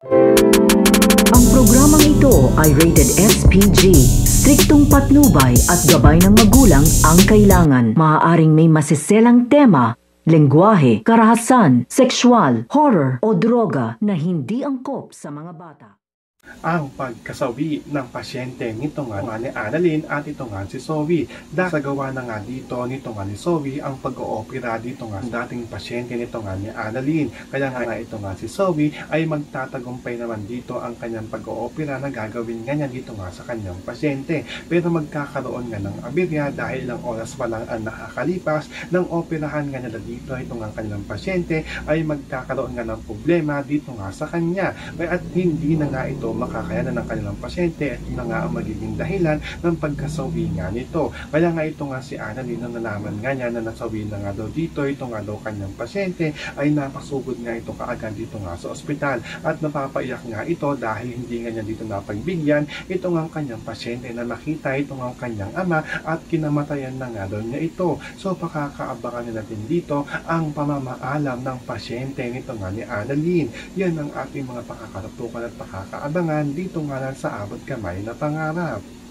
Ang programang ito ay rated SPG. Striktong patnubay at gabay ng magulang ang kailangan. Maaaring may masiselang tema, lengguwahe, karahasan, sexual, horror o droga na hindi angkop sa mga bata. Ang pagkasawi ng pasyente nito nga ni Annalyn at ito nga si Zoe. Dahil sa gawa na nga dito nito nga ni Zoe ang pag-oopera dito nga sa dating pasyente nito nga ni Annalyn. Kaya nga ito nga si Zoe ay magtatagumpay naman dito ang kanyang pag-oopera na gagawin nga niya dito nga sa kanyang pasyente. Pero magkakaroon nga ng aberya dahil ilang oras pa lang ang nakakalipas ng operahan nga nila dito ito nga kanyang pasyente ay magkakaroon nga ng problema dito nga sa kanya. At hindi na nga ito makakayanan ng kanilang pasyente at yun na nga ang magiging dahilan ng pagkasawi nga nito. Kaya nga ito nga si Annalyn na nalaman nga niya na nasawi na nga daw dito ito nga daw kanyang pasyente ay napasugod nga ito kaagad dito nga sa ospital at napapaiyak nga ito dahil hindi nga niya dito napagbigyan ito nga kanyang pasyente na nakita ito nga kanyang ama at kinamatayan na nga daw niya ito. So pakakaabangan natin dito ang pamamaalam ng pasyente nito nga ni Annalyn. Yan ang ating mga pakakatutukan at pakakaabangan dito nga lang sa Abot Kamay na Pangarap.